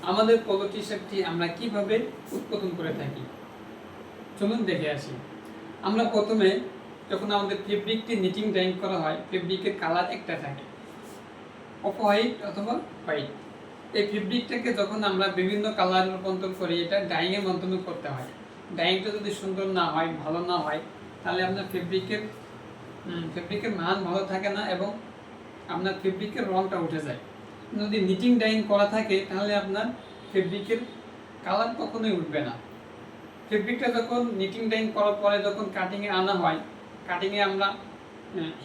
আমাদের polo T শার্টটি আমরা কিভাবে উৎপাদন করে থাকি চলুন দেখে আসি। আমরা প্রথমে যখন আমাদের ফেব্রিকটি নিটিং ডাইং করা হয়, ফেব্রিকের কালার একটা থাকে অফ হোয়াইট অথবা হোয়াইট। এই ফেব্রিকটাকে যখন আমরা বিভিন্ন কালার রূপান্তর করি, এটা ডাইংয়ের মাধ্যমে করতে হয়। ডাইংটা যদি সুন্দর না হয়, ভালো না হয়, তাহলে আপনার ফেব্রিকের মান ভালো থাকে না এবং আপনার ফেব্রিকের রঙটা উঠে যায়। যদি নিটিং ডাইং করা থাকে তাহলে আপনার ফেব্রিকের কালার কখনোই উঠবে না। ফেব্রিকটা যখন নিটিং ডাইং করার পরে যখন কাটিংয়ে আনা হয়, কাটিংয়ে আমরা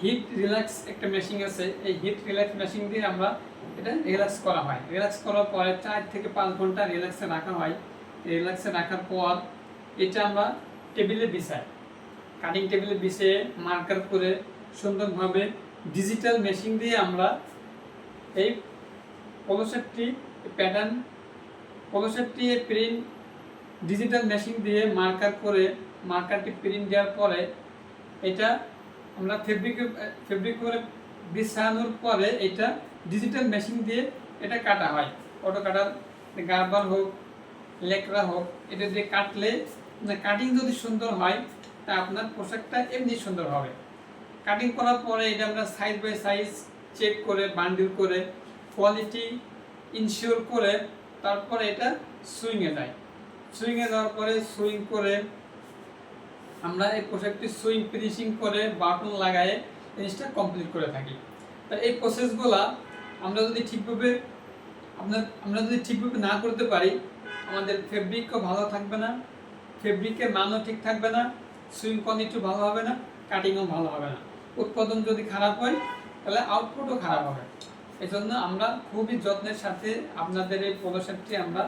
হিট রিল্যাক্স একটা মেশিন আছে, এই হিট রিল্যাক্স মেশিন দিয়ে আমরা এটা রিল্যাক্স করা হয়। রিল্যাক্স করার পরে 4 থেকে 5 ঘন্টা রিল্যাক্সে রাখা হয়। রিল্যাক্সে রাখার পর এটা আমরা টেবিলে বিছাই, কাটিং টেবিলে বিছিয়ে মার্কার করে সুন্দরভাবে ডিজিটাল মেশিন দিয়ে আমরা এই পোলো শার্টটি প্যাটার্ন প্রিন্ট ডিজিটাল মেশিন দিয়ে মার্কারটি প্রিন্ট দেওয়ার পরে এটা আমরা ফেব্রিক করে বিছানোর পরে এটা ডিজিটাল মেশিন দিয়ে এটা কাটা হয়। অটো কাটার গার্বার হোক, লেকড়া হোক, এটা দিয়ে কাটলে কাটিং যদি সুন্দর হয় তা আপনার পোশাকটা এমনি সুন্দর হবে। কাটিং করার পরে এটা আমরা সাইজ বাই সাইজ চেক করে বান্ডিল করে কোয়ালিটি ইনশিওর করে তারপরে এটা সুইংয়ে যায়। সুইংয়ে যাওয়ার পরে সুইং করে আমরা এই পোশাকটি সুইং ফিনিশিং করে বাটন লাগায়ে জিনিসটা কমপ্লিট করে থাকি। তো এই প্রসেসগুলা আমরা যদি ঠিকভাবে না করতে পারি, আমাদের ফেব্রিকও ভালো থাকবে না, ফেব্রিকের মানও ঠিক থাকবে না, সুইং কোয়ালিটিও ভালো হবে না, কাটিংও ভালো হবে না। উৎপাদন যদি খারাপ হয় তাহলে আউটপুটও খারাপ হবে। এই জন্য আমরা খুবই যত্নের সাথে আপনাদের এই পোলো শার্টটি আমরা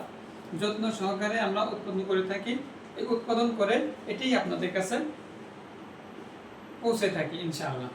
যত্ন সহকারে আমরা উৎপাদন করে থাকি। এই উৎপাদন করে এটাই আপনাদের কাছে পৌঁছে থাকি ইনশাআল্লাহ।